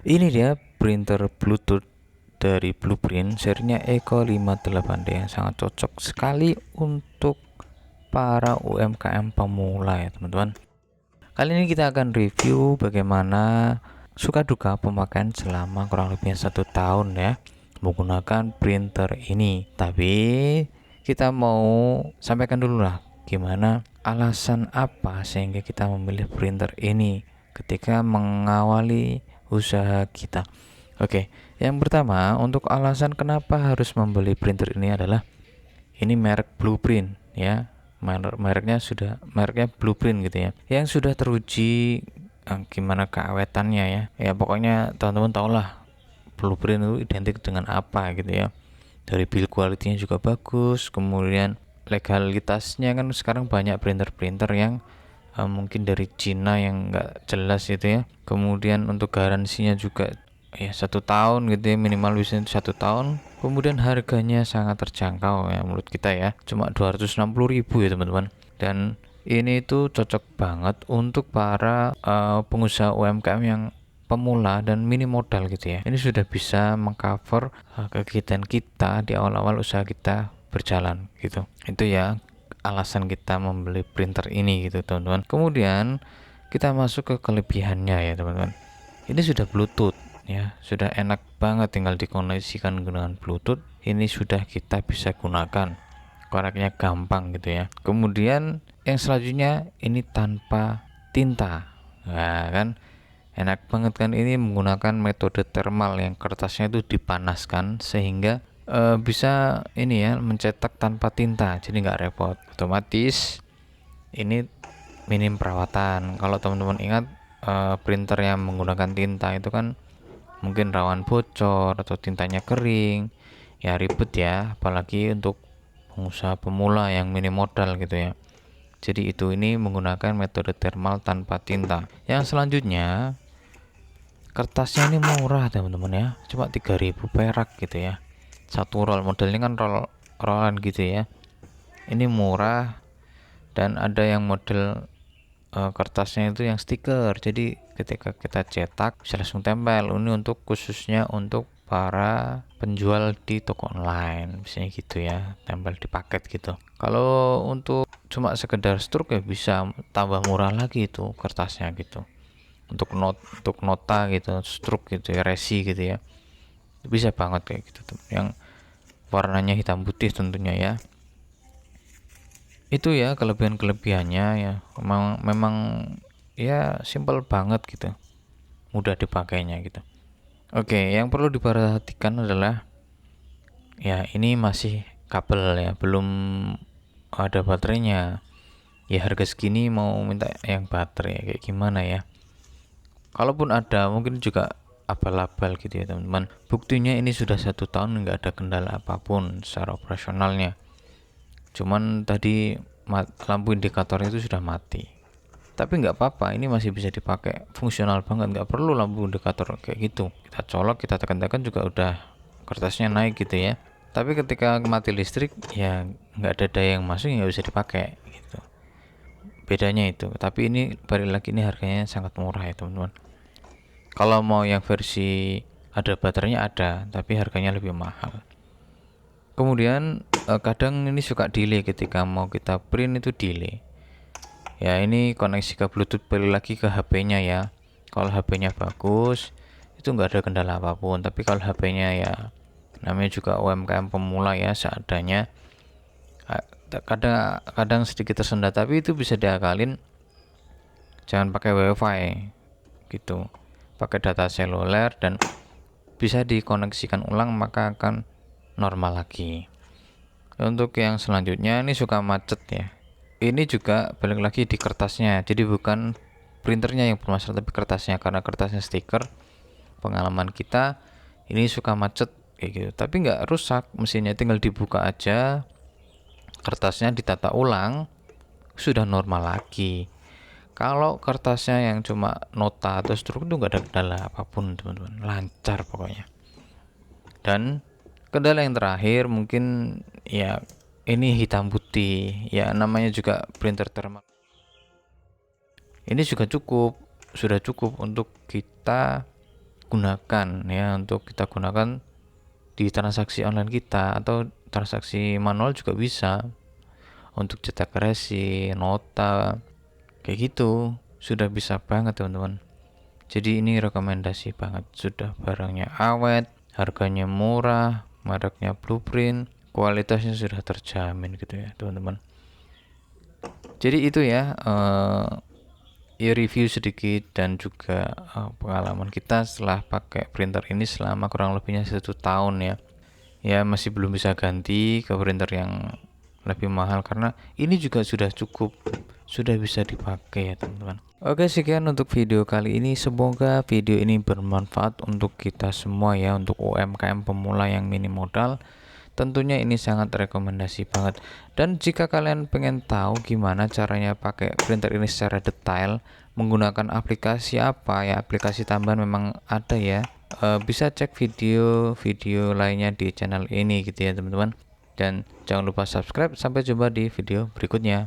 Ini dia printer Bluetooth dari Blueprint serinya Eco 58D yang sangat cocok sekali untuk para UMKM pemula ya teman-teman. Kali ini kita akan review bagaimana suka duka pemakaian selama kurang lebih 1 tahun ya menggunakan printer ini. Tapi kita mau sampaikan dulu lah gimana alasan apa sehingga kita memilih printer ini ketika mengawali usaha kita. Oke, yang pertama untuk alasan kenapa harus membeli printer ini adalah ini merek Blueprint ya. Mereknya Blueprint gitu ya. Yang sudah teruji gimana keawetannya ya. Ya pokoknya teman-teman tahulah Blueprint itu identik dengan apa gitu ya. Dari build quality-nya juga bagus, kemudian legalitasnya kan sekarang banyak printer-printer yang mungkin dari Cina yang nggak jelas gitu ya. Kemudian untuk garansinya juga ya 1 tahun gitu ya, minimal bisa 1 tahun. Kemudian harganya sangat terjangkau ya menurut kita ya, cuma 260.000 ya teman-teman. Dan ini tuh cocok banget untuk para pengusaha UMKM yang pemula dan mini modal gitu ya. Ini sudah bisa mengcover kegiatan kita di awal-awal usaha kita berjalan gitu. Itu ya alasan kita membeli printer ini gitu teman-teman. Kemudian kita masuk ke kelebihannya ya teman-teman. Ini sudah Bluetooth ya, sudah enak banget tinggal dikoneksikan dengan Bluetooth. Ini sudah kita bisa gunakan, koreknya gampang gitu ya. Kemudian yang selanjutnya ini tanpa tinta. Nah kan enak banget kan, ini menggunakan metode thermal yang kertasnya itu dipanaskan sehingga bisa ini ya mencetak tanpa tinta, jadi nggak repot. Otomatis ini minim perawatan. Kalau teman-teman ingat printer yang menggunakan tinta itu kan mungkin rawan bocor atau tintanya kering, ya ribet ya, apalagi untuk pengusaha pemula yang minim modal gitu ya. Jadi ini menggunakan metode thermal tanpa tinta. Yang selanjutnya kertasnya ini murah teman-teman ya, cuma 3.000 perak gitu ya, satu roll. Modelnya kan rollan gitu ya. Ini murah, dan ada yang model kertasnya itu yang stiker, jadi ketika kita cetak bisa langsung tempel. Ini untuk khususnya untuk para penjual di toko online misalnya gitu ya, tempel di paket gitu. Kalau untuk cuma sekedar struk ya bisa tambah murah lagi itu kertasnya gitu, untuk nota gitu, struk gitu ya, resi gitu ya, bisa banget kayak gitu tuh, yang warnanya hitam putih tentunya ya. Itu ya kelebihan-kelebihannya ya, memang ya simple banget gitu, mudah dipakainya gitu. Oke, yang perlu diperhatikan adalah ya ini masih kabel ya, belum ada baterainya. Ya harga segini mau minta yang baterai kayak gimana ya. Kalaupun ada mungkin juga abal-abal gitu ya teman-teman. Buktinya ini sudah 1 tahun nggak ada kendala apapun secara operasionalnya. Cuman tadi lampu indikatornya itu sudah mati. Tapi nggak apa-apa, ini masih bisa dipakai, fungsional banget, nggak perlu lampu indikator kayak gitu. Kita colok, kita tekan-tekan juga udah kertasnya naik gitu ya. Tapi ketika mati listrik ya nggak ada daya yang masuk, nggak bisa dipakai gitu. Bedanya itu. Tapi ini balik lagi, ini harganya sangat murah ya teman-teman. Kalau mau yang versi ada baterainya ada, tapi harganya lebih mahal. Kemudian kadang ini suka delay ketika mau kita print, itu delay. Ya ini koneksi ke Bluetooth, balik lagi ke HP-nya ya. Kalau HP-nya bagus itu nggak ada kendala apapun. Tapi kalau HP-nya ya namanya juga UMKM pemula ya, seadanya, kadang sedikit tersendat. Tapi itu bisa diakalin, jangan pakai WiFi gitu, pakai data seluler dan bisa dikoneksikan ulang, maka akan normal lagi. Untuk yang selanjutnya ini suka macet ya, ini juga balik lagi di kertasnya, jadi bukan printernya yang bermasalah tapi kertasnya, karena kertasnya stiker. Pengalaman kita ini suka macet kayak gitu, tapi nggak rusak mesinnya, tinggal dibuka aja, kertasnya ditata ulang, sudah normal lagi. Kalau kertasnya yang cuma nota atau struk itu nggak ada kendala apapun teman-teman, lancar pokoknya. Dan kendala yang terakhir mungkin ya ini hitam putih ya, namanya juga printer thermal. Ini juga sudah cukup untuk kita gunakan ya, untuk kita gunakan di transaksi online kita atau transaksi manual juga bisa, untuk cetak resi, nota, kayak gitu sudah bisa banget teman-teman. Jadi ini rekomendasi banget, sudah barangnya awet, harganya murah, mereknya Blueprint, kualitasnya sudah terjamin gitu ya teman-teman. Jadi itu ya review sedikit dan juga pengalaman kita setelah pakai printer ini selama kurang lebihnya 1 tahun ya. Ya masih belum bisa ganti ke printer yang lebih mahal karena ini juga sudah cukup, sudah bisa dipakai ya teman-teman. Oke, sekian untuk video kali ini. Semoga video ini bermanfaat untuk kita semua ya, untuk UMKM pemula yang minim modal. Tentunya ini sangat rekomendasi banget. Dan jika kalian pengen tahu gimana caranya pakai printer ini secara detail, menggunakan aplikasi apa ya, aplikasi tambahan memang ada ya. Bisa cek video-video lainnya di channel ini gitu ya teman-teman. Dan jangan lupa subscribe. Sampai jumpa di video berikutnya.